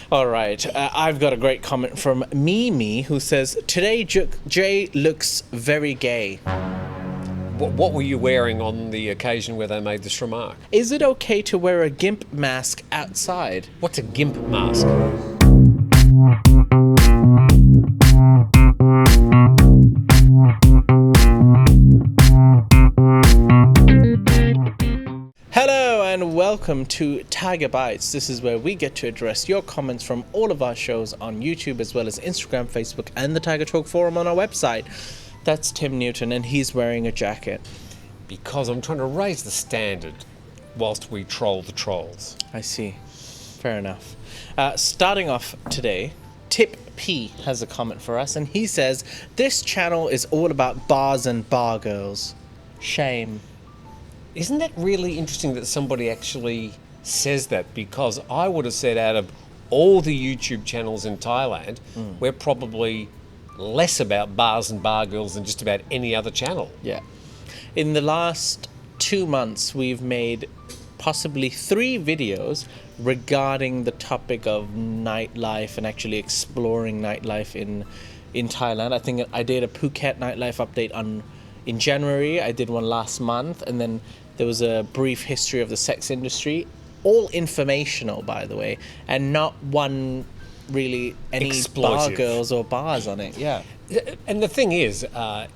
All right. I've got a great comment from Mimi who says, "Today Jay looks very gay. What were you wearing on the occasion where they made this remark? Is it okay to wear a gimp mask outside?" What's a gimp mask? Hello and welcome to Tiger Bites. This is where we get to address your comments from all of our shows on YouTube as well as Instagram, Facebook and the Tiger Talk forum on our website. That's Tim Newton and he's wearing a jacket. Because I'm trying to raise the standard whilst we troll the trolls. I see. Fair enough. Starting off today, Tip P has a comment for us and he says, "This channel is all about bars and bar girls. Shame." Isn't that really interesting that somebody actually says that? Because I would have said out of all the YouTube channels in Thailand, we're probably less about bars and bar girls than just about any other channel. Yeah. In the last 2 months, we've made possibly 3 videos regarding the topic of nightlife and actually exploring nightlife in Thailand. I think I did a Phuket nightlife update in January. I did one last month, and then there was a brief history of the sex industry. All informational, by the way, and not one really any bar Exploitive. girls or bars on it. Yeah. And the thing is,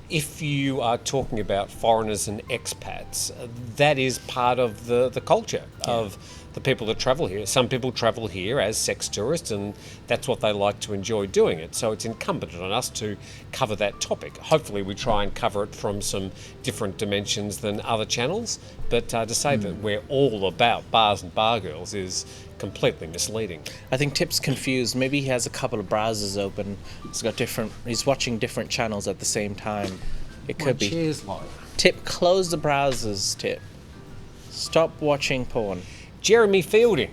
if you are talking about foreigners and expats, that is part of the culture of the people that travel here. Some people travel here as sex tourists, and that's what they like to enjoy doing it. So it's incumbent on us to cover that topic. Hopefully we try and cover it from some different dimensions than other channels, but to say that we're all about bars and bar girls is completely misleading. I think Tip's confused. Maybe he has a couple of browsers open. He's watching different channels at the same time. It could be. Cheers, like. Tip, close the browsers, Tip. Stop watching porn. Jeremy Fielding,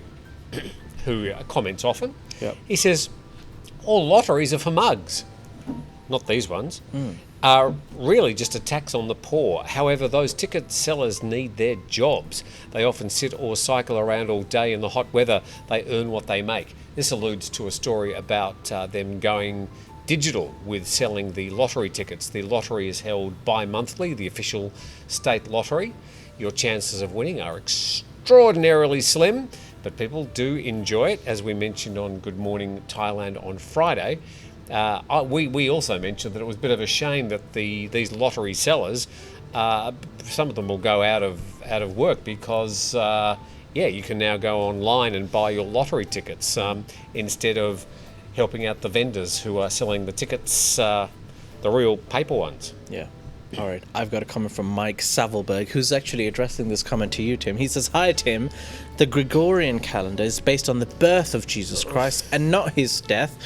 who comments often, Yep. he says, all lotteries are for mugs, not these ones, are really just a tax on the poor. However, those ticket sellers need their jobs. They often sit or cycle around all day in the hot weather. They earn what they make. This alludes to a story about them going digital with selling the lottery tickets. The lottery is held bi-monthly, the official state lottery. Your chances of winning are extraordinarily slim, but people do enjoy it, as we mentioned on Good Morning Thailand on Friday. We also mentioned that it was a bit of a shame that these lottery sellers, some of them will go out of work because you can now go online and buy your lottery tickets instead of helping out the vendors who are selling the tickets, the real paper ones. Yeah. All right. I've got a comment from Mike Savelberg, who's actually addressing this comment to you, Tim. He says, "Hi, Tim. The Gregorian calendar is based on the birth of Jesus Christ and not his death,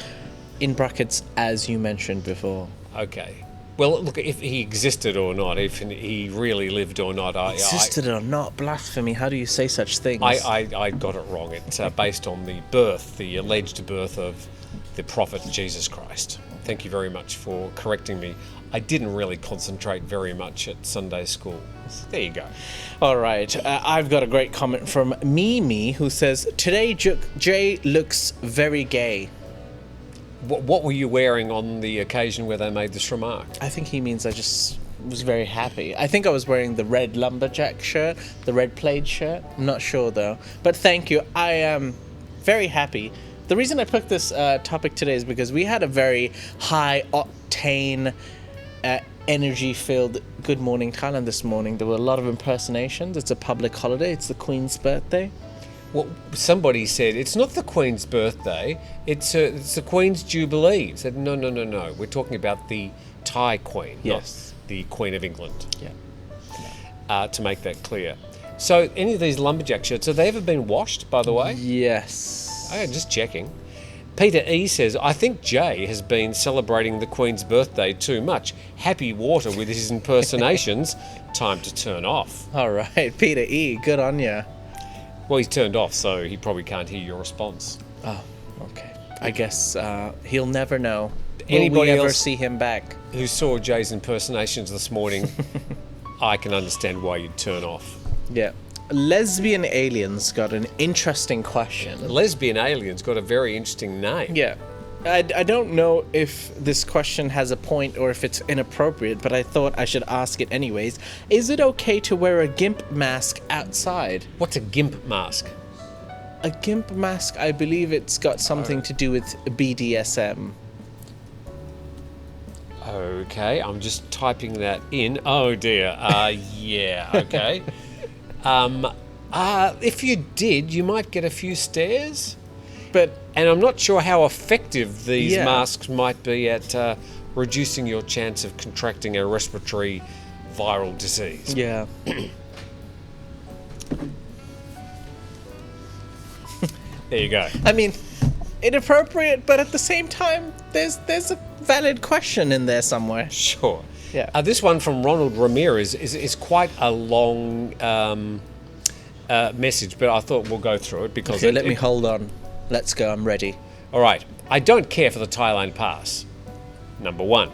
in brackets, as you mentioned before." Okay. Well, look, if he existed or not, if he really lived or not, Existed or not, blasphemy. How do you say such things? I got it wrong. It's based on the alleged birth of the prophet Jesus Christ. Thank you very much for correcting me. I didn't really concentrate very much at Sunday school. There you go. All right. I've got a great comment from Mimi, who says, "Today Jay looks very gay." What were you wearing on the occasion where they made this remark? I think he means I just was very happy. I think I was wearing the red lumberjack shirt, the red plaid shirt. I'm not sure though. But thank you. I am very happy. The reason I picked this topic today is because we had a very high octane, energy-filled Good Morning Thailand this morning. There were a lot of impersonations. It's a public holiday. It's the Queen's birthday. Well, somebody said, it's not the Queen's birthday, it's the Queen's Jubilee. I said, no. We're talking about the Thai Queen, Yes. not the Queen of England. Yeah. To make that clear. So, any of these lumberjack shirts, have they ever been washed, by the way? Yes. Oh, just checking. Peter E says, I think Jay has been celebrating the Queen's birthday too much. Happy water with his impersonations. Time to turn off. All right, Peter E. Good on ya. Well, he's turned off, so he probably can't hear your response. Oh, okay. I guess he'll never know. Will Anybody we ever else see him back? who saw Jay's impersonations this morning, I can understand why you'd turn off. Yeah. Lesbian Aliens got an interesting question. Lesbian Aliens got a very interesting name. Yeah. I don't know if this question has a point or if it's inappropriate, but I thought I should ask it anyways. Is it okay to wear a GIMP mask outside? What's a GIMP mask? A GIMP mask, I believe it's got something to do with BDSM. Okay, I'm just typing that in. Oh dear. Yeah, okay. If you did, you might get a few stares. And I'm not sure how effective these masks might be at reducing your chance of contracting a respiratory viral disease. Yeah. There you go. I mean, inappropriate, but at the same time, there's a valid question in there somewhere. Sure. Yeah. This one from Ronald Ramirez is quite a long message, but I thought we'll go through it because... Okay, let me hold on. Let's go, I'm ready. All right. I don't care for the Thailand pass. Number one.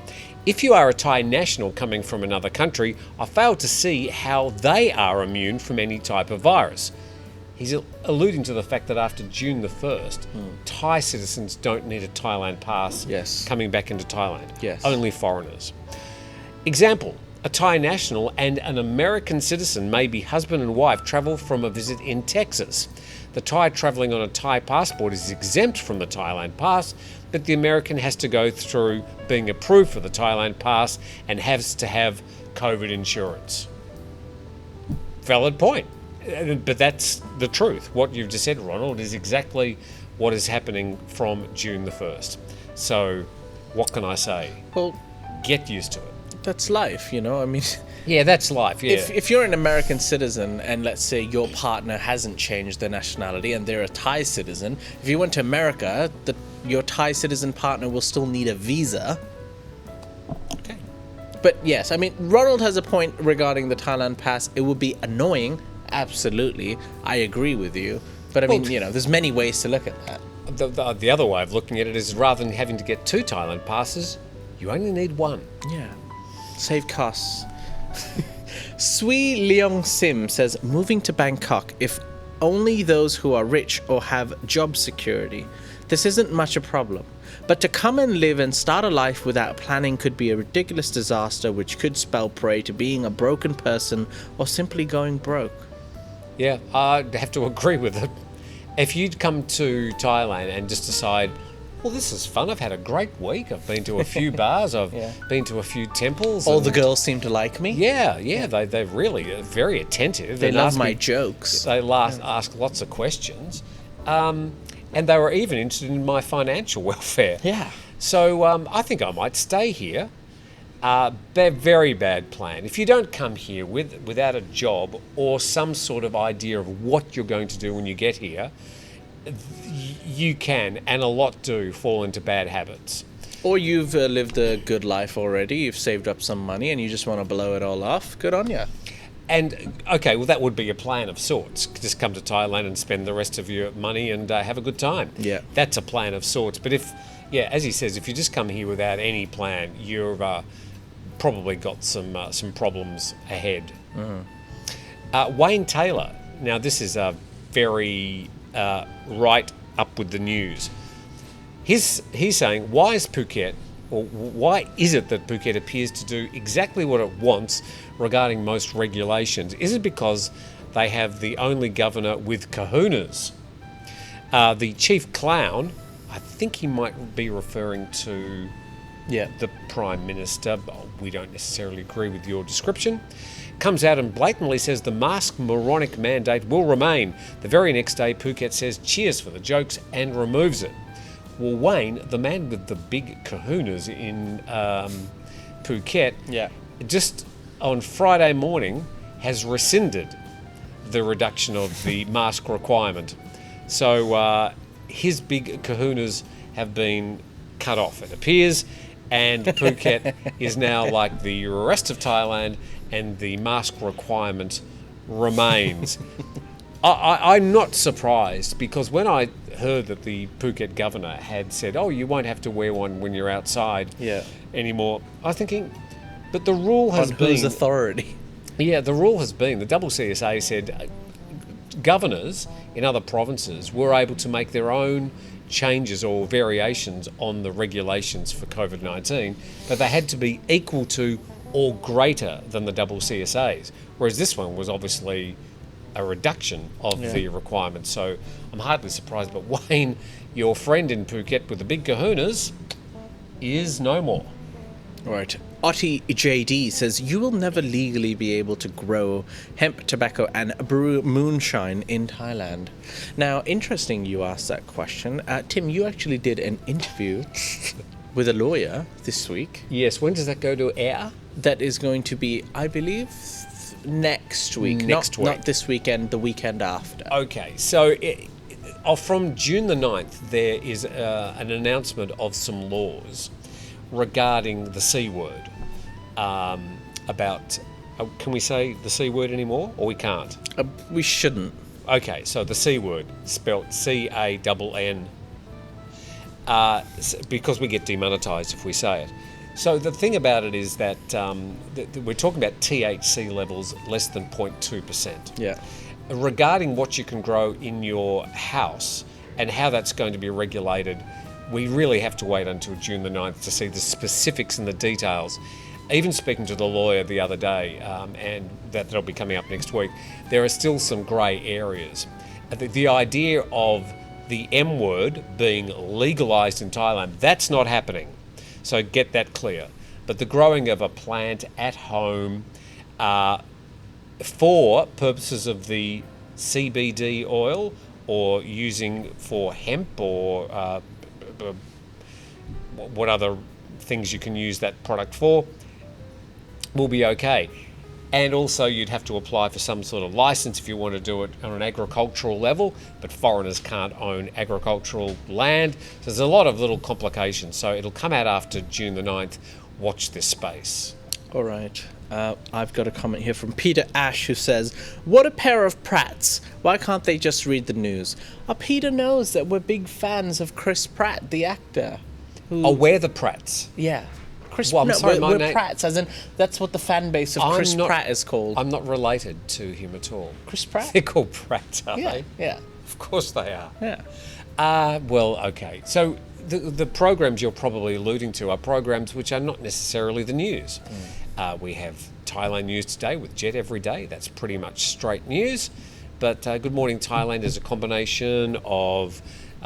If you are a Thai national coming from another country, I fail to see how they are immune from any type of virus. He's alluding to the fact that after June the 1st, Thai citizens don't need a Thailand pass coming back into Thailand. Yes. Only foreigners. Example, a Thai national and an American citizen, maybe husband and wife, travel from a visit in Texas. The Thai travelling on a Thai passport is exempt from the Thailand pass, but the American has to go through being approved for the Thailand pass and has to have COVID insurance. Valid point. But that's the truth. What you've just said, Ronald, is exactly what is happening from June the 1st. So, what can I say? Well, get used to it. That's life, you know? I mean... Yeah, that's life, yeah. If you're an American citizen and let's say your partner hasn't changed their nationality and they're a Thai citizen, if you went to America, your Thai citizen partner will still need a visa. Okay. But yes, I mean, Ronald has a point regarding the Thailand pass. It would be annoying, absolutely. I agree with you. But I mean, you know, there's many ways to look at that. The other way of looking at it is rather than having to get 2 Thailand passes, you only need 1. Yeah. Save costs. Sui Leong Sim says, moving to Bangkok, if only those who are rich or have job security. This isn't much a problem. But to come and live and start a life without planning could be a ridiculous disaster which could spell prey to being a broken person or simply going broke. Yeah, I'd have to agree with it. If you'd come to Thailand and just decide, well, this is fun, I've had a great week, I've been to a few bars, I've been to a few temples. All the girls seem to like me. Yeah, they're really very attentive. They love my jokes. They ask lots of questions. And they were even interested in my financial welfare. Yeah. So I think I might stay here. They're very bad plan. If you don't come here without a job or some sort of idea of what you're going to do when you get here, you can, and a lot do, fall into bad habits. Or you've lived a good life already, you've saved up some money and you just want to blow it all off. Good on you. And, okay, well, that would be a plan of sorts. Just come to Thailand and spend the rest of your money and have a good time. Yeah. That's a plan of sorts. But as he says, if you just come here without any plan, you've probably got some problems ahead. Wayne Taylor. Now, this is a very right up with the news. He's saying, why is Phuket, or why is it that Phuket appears to do exactly what it wants regarding most regulations? Is it because they have the only governor with kahunas? The chief clown, I think he might be referring to the Prime Minister, but we don't necessarily agree with your description, comes out and blatantly says the mask moronic mandate will remain. The very next day, Phuket says cheers for the jokes and removes it. Well, Wayne, the man with the big kahunas in Phuket, just on Friday morning has rescinded the reduction of the mask requirement. So his big kahunas have been cut off, it appears, and Phuket is now like the rest of Thailand, and the mask requirement remains. I'm not surprised, because when I heard that the Phuket governor had said, oh, you won't have to wear one when you're outside anymore, I was thinking, but the rule has been... On whose authority? Yeah, the rule has been, the CCSA said, governors in other provinces were able to make their own changes or variations on the regulations for COVID-19, but they had to be equal to or greater than the double CSAs, whereas this one was obviously a reduction of the requirements. So I'm hardly surprised, but Wayne, your friend in Phuket with the big kahunas, is no more. Right. Otti JD says, you will never legally be able to grow hemp, tobacco, and brew moonshine in Thailand. Now, interesting you asked that question. Tim, you actually did an interview with a lawyer this week. Yes, when does that go to air? That is going to be, I believe, next week. Next week. Not this weekend, the weekend after. Okay, so from June the 9th, there is an announcement of some laws regarding the C word. About, can we say the C word anymore, or we can't? We shouldn't. Okay, so the C word, spelt C-A-N-N, because we get demonetised if we say it. So the thing about it is that we're talking about THC levels less than 0.2%. Yeah. Regarding what you can grow in your house and how that's going to be regulated, we really have to wait until June the 9th to see the specifics and the details. Even speaking to the lawyer the other day, and that'll be coming up next week, there are still some grey areas. The idea of the M word being legalised in Thailand, that's not happening. So get that clear. But the growing of a plant at home for purposes of the CBD oil, or using for hemp, or what other things you can use that product for, will be okay. And also you'd have to apply for some sort of license if you want to do it on an agricultural level, but foreigners can't own agricultural land. So there's a lot of little complications. So it'll come out after June the 9th. Watch this space. All right. I've got a comment here from Peter Ash who says, what a pair of prats. Why can't they just read the news? Peter knows that we're big fans of Chris Pratt, the actor. Oh, we're the prats. Yeah. Chris, Well, I'm no, sorry, my we're name- Pratts, as in, that's what the fan base of Chris Pratt is called. I'm not related to him at all. Chris Pratt? They're called Pratts, are Yeah, they? yeah, Of course they are. yeah. Well, okay. So the programs you're probably alluding to are programs which are not necessarily the news. We have Thailand News Today with Jet every day. That's pretty much straight news. But Good Morning Thailand is a combination of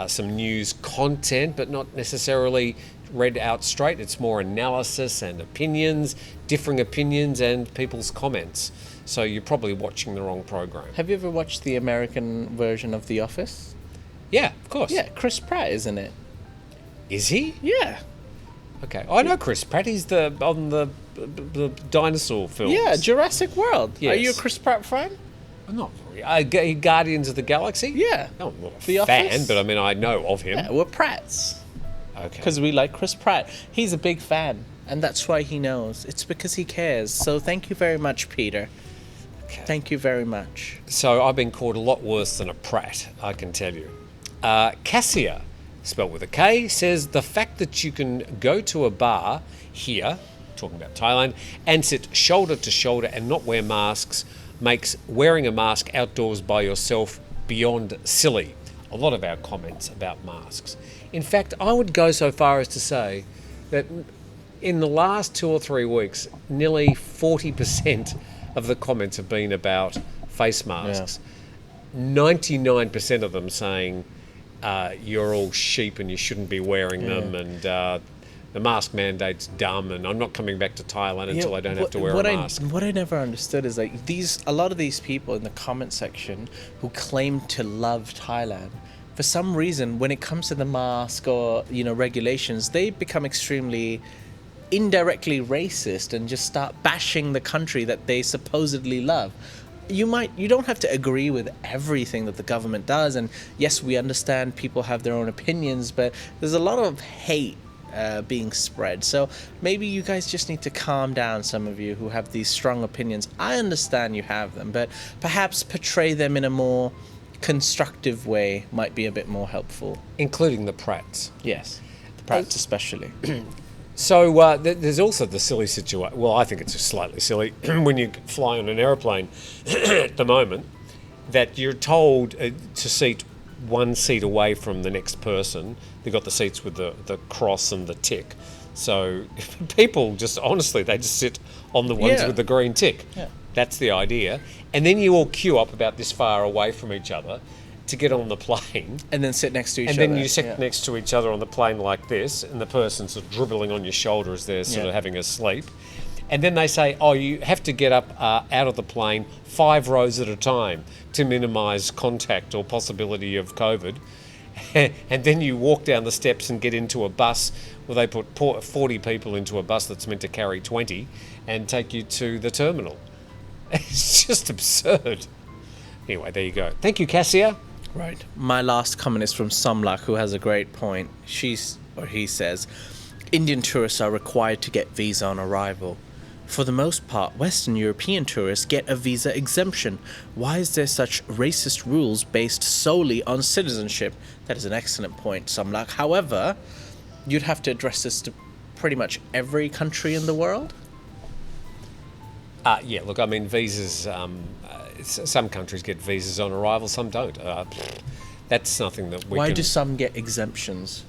some news content, but not necessarily read out straight. It's more analysis and opinions, differing opinions, and people's comments. So you're probably watching the wrong program. Have you ever watched the American version of The Office? Yeah, of course. Yeah, Chris Pratt, isn't it? Is he? Yeah. Okay. I know Chris Pratt. He's on the dinosaur films. Yeah, Jurassic World. Are Yes. you a Chris Pratt fan? I'm not really. Guardians of the Galaxy? Yeah. No, I'm not a The fan, Office? but I mean, I know of him. Yeah, we're Pratts. Okay. Because we like Chris Pratt. He's a big fan, and that's why he knows. It's because he cares. So thank you very much, Peter. Okay. Thank you very much. So I've been called a lot worse than a Pratt, I can tell you. Cassia, spelled with a K, says the fact that you can go to a bar here, talking about Thailand, and sit shoulder to shoulder and not wear masks makes wearing a mask outdoors by yourself beyond silly. A lot of our comments about masks. In fact, I would go so far as to say that in the last 2 or 3 weeks, nearly 40% of the comments have been about face masks. 99% of them saying you're all sheep and you shouldn't be wearing them, and the mask mandate's dumb, and I'm not coming back to Thailand until I don't have to wear a mask. What I never understood is like a lot of these people in the comment section who claim to love Thailand, for some reason, when it comes to the mask or regulations, they become extremely indirectly racist and just start bashing the country that they supposedly love. You don't have to agree with everything that the government does, and yes, we understand people have their own opinions, but there's a lot of hate being spread. So maybe you guys just need to calm down, some of you who have these strong opinions. I understand you have them, but perhaps portray them in a more constructive way might be a bit more helpful. Including the Pratts. Yes, the Pratts especially. So there's also the silly situation. Well, I think it's just slightly silly when you fly on an aeroplane at the moment. that you're told to seat one seat away from the next person. They've got the seats with the cross and the tick. So people just, honestly, they just sit on the ones Yeah. with the green tick. Yeah. That's the idea. And then you all queue up about this far away from each other to get on the plane. And then sit next to each And other. then you sit Yeah. next to each other on the plane like this, and the person's sort of dribbling on your shoulder as they're sort Yeah. of having a sleep. And then they say, oh, you have to get up out of the plane 5 rows at a time to minimise contact or possibility of COVID. And then you walk down the steps and get into a bus where they put 40 people into a bus that's meant to carry 20 and take you to the terminal. It's just absurd. Anyway, there you go. Thank you, Cassia. Right. My last comment is from Samlak, who has a great point. He says, Indian tourists are required to get visa on arrival. For the most part, Western European tourists get a visa exemption. Why is there such racist rules based solely on citizenship? That is an excellent point, Samlak. However, you'd have to address this to pretty much every country in the world. Yeah, look, I mean, visas, some countries get visas on arrival, some don't. That's nothing that we Why can... do some get exemptions?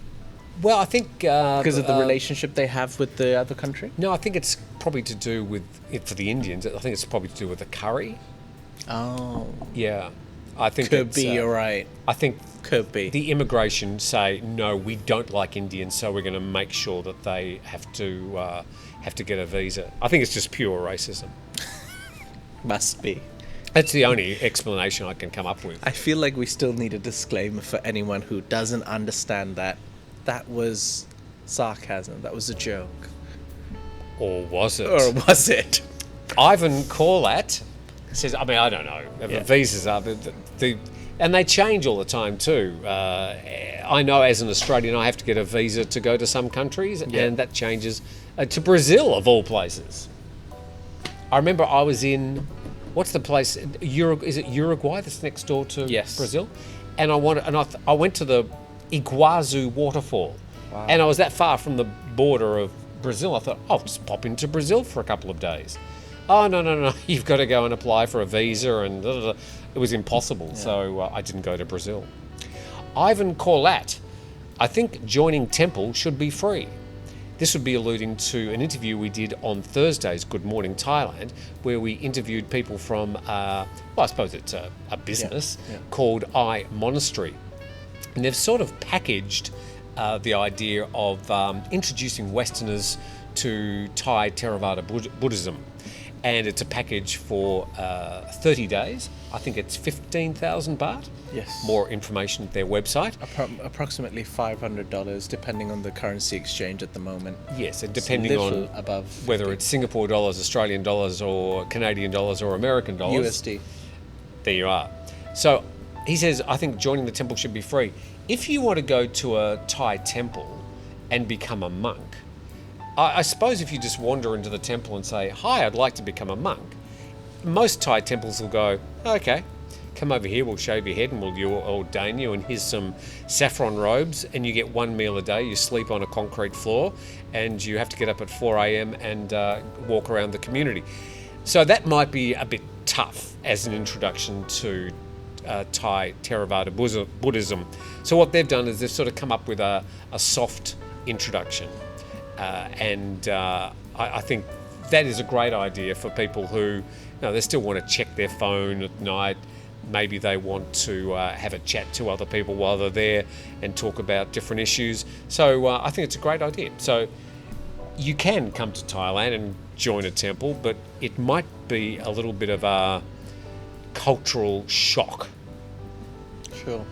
Well, I think... Because of the relationship they have with the other country? No, I think it's probably to do with, for the Indians, I think it's probably to do with the curry. Oh. Yeah. I think Could it's, be, you're right. I think Could be. the immigration say, no, we don't like Indians, so we're going to make sure that they have to get a visa. I think it's just pure racism. Must be. That's the only explanation I can come up with. I feel like we still need a disclaimer for anyone who doesn't understand that. That was sarcasm. That was a joke. Or was it? Or was it? Ivan Corlat says, I mean, I don't know. Yeah. The visas are, and they change all the time too. I know as an Australian, I have to get a visa to go to some countries, Yeah. and that changes to Brazil, of all places. I remember I was in, what's the place? Is it Uruguay that's next door to Yes. Brazil? And I went to the Iguazu waterfall. Wow. And I was that far from the border of Brazil. I thought, I'll just pop into Brazil for a couple of days. Oh, no. You've got to go and apply for a visa. And it was impossible. So I didn't go to Brazil. Ivan Corlat, I think joining Temple should be free. This would be alluding to an interview we did on Thursday's Good Morning Thailand, where we interviewed people from, I suppose it's a business Yeah. called iMonastery. And they've sort of packaged the idea of introducing Westerners to Thai Theravada Buddhism. And it's a package for 30 days. I think it's 15,000 baht. Yes. More information at their website. Approximately $500, depending on the currency exchange at the moment. Yes, and It's depending little on above whether it's Singapore dollars, Australian dollars, or Canadian dollars, or American dollars. USD. There you are. So he says, I think joining the temple should be free. If you want to go to a Thai temple and become a monk, I suppose if you just wander into the temple and say, hi, I'd like to become a monk, most Thai temples will go, okay, come over here, we'll shave your head and we'll ordain you, and here's some saffron robes, and you get 1 meal a day, you sleep on a concrete floor, and you have to get up at 4 a.m. and walk around the community. So that might be a bit tough as an introduction to Thai Theravada Buddhism. So what they've done is they've sort of come up with a soft introduction. I think that is a great idea for people who, they still want to check their phone at night. Maybe they want to have a chat to other people while they're there and talk about different issues. So I think it's a great idea. So you can come to Thailand and join a temple, but it might be a little bit of a cultural shock. Sure.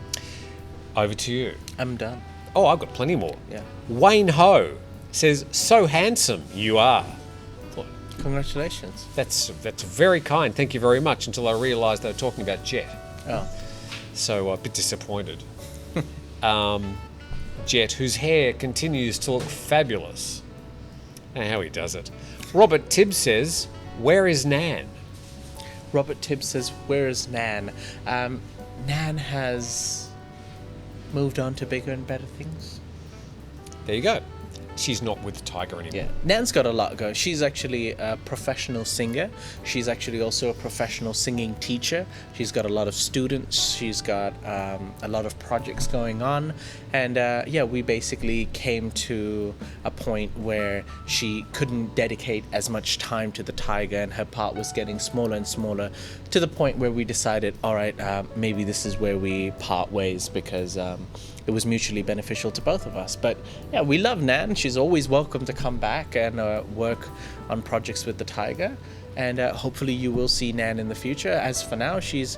Over to you. I'm done. Oh, I've got plenty more. Yeah. Wayne Ho says, so handsome you are. Congratulations. That's very kind. Thank you very much. Until I realised they were talking about Jet. Oh. So a bit disappointed. Jet, whose hair continues to look fabulous. And how he does it. Robert Tibbs says, where is Nan? Robert Tibbs says, where is Nan? Nan has moved on to bigger and better things. There you go. she's not with the tiger anymore. Yeah, Nan's got a lot going. She's actually a professional singer. She's actually also a professional singing teacher. She's got a lot of students. She's got a lot of projects going on. And yeah, we basically came to a point where she couldn't dedicate as much time to the tiger, and her part was getting smaller and smaller, to the point where we decided, all right, maybe this is where we part ways, because it was mutually beneficial to both of us. But yeah, we love Nan. She's always welcome to come back and work on projects with the tiger. And hopefully you will see Nan in the future. As for now, she's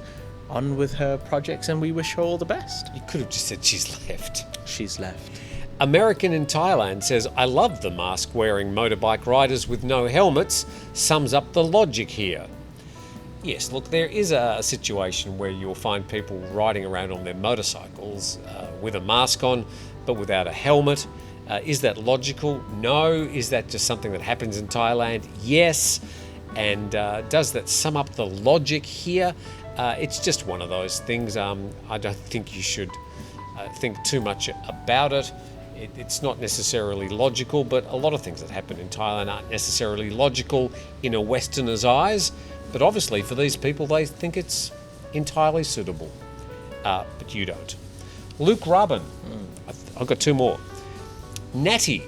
on with her projects, and we wish her all the best. You could have just said she's left. She's left. American in Thailand says, I love the mask-wearing motorbike riders with no helmets. Sums up the logic here. Yes, look, there is a situation where you'll find people riding around on their motorcycles with a mask on, but without a helmet. Is that logical? No. Is that just something that happens in Thailand? Yes. And does that sum up the logic here? It's just one of those things. I don't think you should think too much about it. It's not necessarily logical, but a lot of things that happen in Thailand aren't necessarily logical in a Westerner's eyes. But obviously for these people, they think it's entirely suitable. But you don't. Luke Rubin. I've got two more. Natty,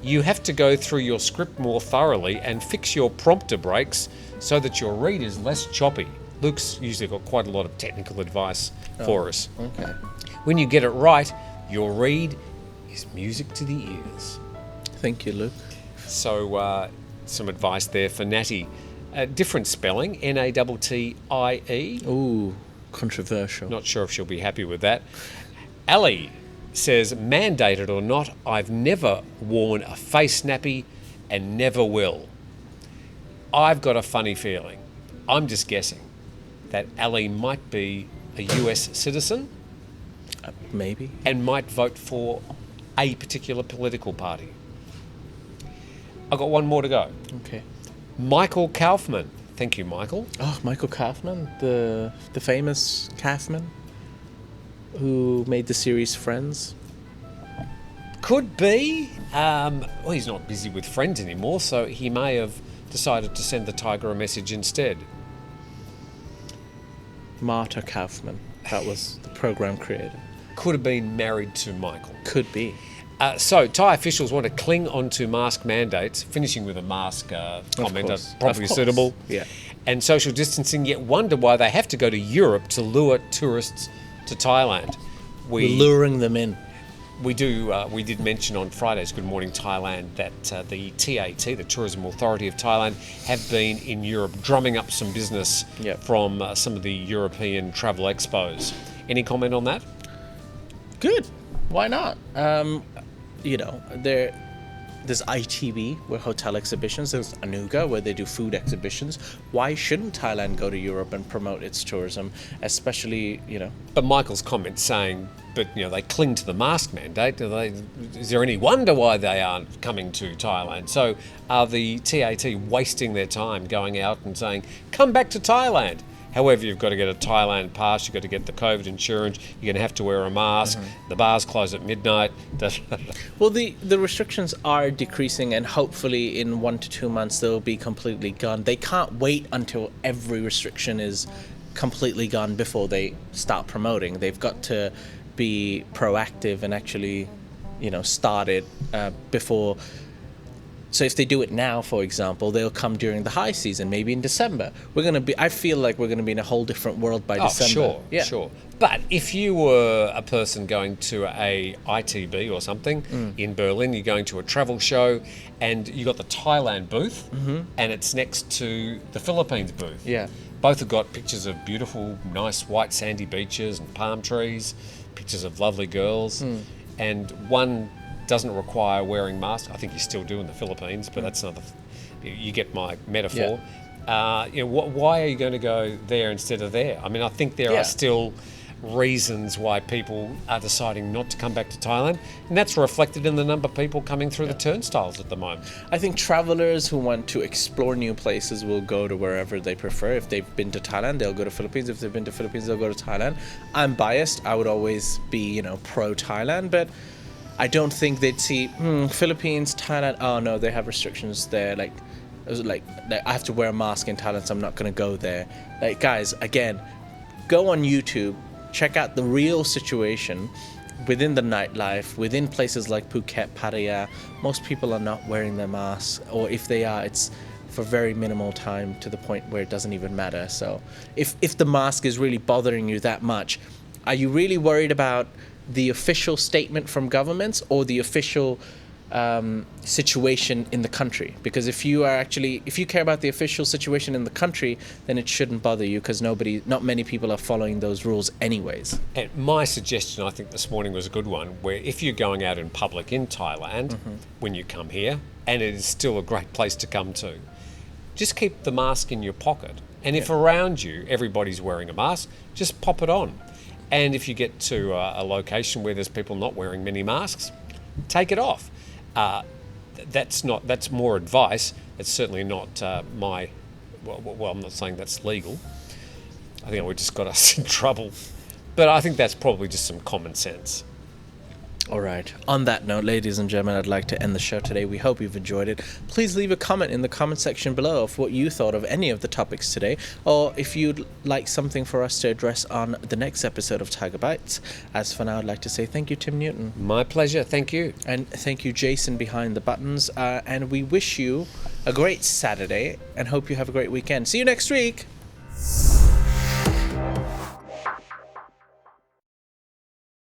you have to go through your script more thoroughly and fix your prompter breaks so that your read is less choppy. Luke's usually got quite a lot of technical advice for us. Okay. When you get it right, your read is music to the ears. Thank you, Luke. So some advice there for Natty. Different spelling, Nattie. Ooh, controversial. Not sure if she'll be happy with that. Ali says, mandated or not, I've never worn a face nappy and never will. I've got a funny feeling, I'm just guessing, that Ali might be a US citizen Maybe. and might vote for a particular political party. I've got one more to go. Okay. Michael Kaufman. Thank you, Michael. Oh, Michael Kaufman, the famous Kaufman, who made the series Friends. Could be. Well, he's not busy with Friends anymore, so he may have decided to send the tiger a message instead. Marta Kaufman. That was the program creator. Could have been married to Michael. Could be. So, Thai officials want to cling on to mask mandates, finishing with a mask comment, course. probably Of course. suitable, Yeah. and social distancing, yet wonder why they have to go to Europe to lure tourists to Thailand. We're luring them in. We did mention on Friday's Good Morning Thailand that the TAT, the Tourism Authority of Thailand, have been in Europe drumming up some business Yep. from some of the European travel expos. Any comment on that? Good. Why not? There's ITB, where hotel exhibitions. There's Anuga, where they do food exhibitions. Why shouldn't Thailand go to Europe and promote its tourism, especially, But Michael's comment saying, they cling to the mask mandate. Is there any wonder why they aren't coming to Thailand? So are the TAT wasting their time going out and saying, come back to Thailand? However, you've got to get a Thailand pass, you've got to get the COVID insurance, you're going to have to wear a mask, the bars close at midnight. Well, the restrictions are decreasing, and hopefully in 1 to 2 months they'll be completely gone. They can't wait until every restriction is completely gone before they start promoting. They've got to be proactive and actually, start it before. So if they do it now, for example, they'll come during the high season, maybe in December. I feel like we're going to be in a whole different world by December. Sure. But if you were a person going to a ITB or something in Berlin, you're going to a travel show, and you got the Thailand booth, and it's next to the Philippines booth. Yeah. Both have got pictures of beautiful, nice white sandy beaches and palm trees, pictures of lovely girls, and one doesn't require wearing masks. I think you still do in the Philippines, but that's another. You get my metaphor. Yeah. Why are you going to go there instead of there? I mean, I think there are still reasons why people are deciding not to come back to Thailand, and that's reflected in the number of people coming through the turnstiles at the moment. I think travelers who want to explore new places will go to wherever they prefer. If they've been to Thailand, they'll go to Philippines. If they've been to Philippines, they'll go to Thailand. I'm biased. I would always be, pro Thailand, but I don't think they'd see Philippines, Thailand. Oh no, they have restrictions there. Like, it was like I have to wear a mask in Thailand, so I'm not gonna go there. Like, guys, again, go on YouTube, check out the real situation within the nightlife, within places like Phuket, Pattaya. Most people are not wearing their masks, or if they are, it's for very minimal time to the point where it doesn't even matter. So if the mask is really bothering you that much, are you really worried about the official statement from governments or the official situation in the country? Because if you care about the official situation in the country, then it shouldn't bother you, because not many people are following those rules anyways. And my suggestion, I think this morning was a good one, where if you're going out in public in Thailand when you come here, and it is still a great place to come to, just keep the mask in your pocket. And if around you everybody's wearing a mask, just pop it on. And if you get to a location where there's people not wearing many masks, take it off. That's more advice. It's certainly not well, I'm not saying that's legal. I think it would just got us in trouble. But I think that's probably just some common sense. All right. On that note, ladies and gentlemen, I'd like to end the show today. We hope you've enjoyed it. Please leave a comment in the comment section below of what you thought of any of the topics today, or if you'd like something for us to address on the next episode of Tiger Bites. As for now, I'd like to say thank you, Tim Newton. My pleasure. Thank you. And thank you, Jason, behind the buttons. And we wish you a great Saturday and hope you have a great weekend. See you next week.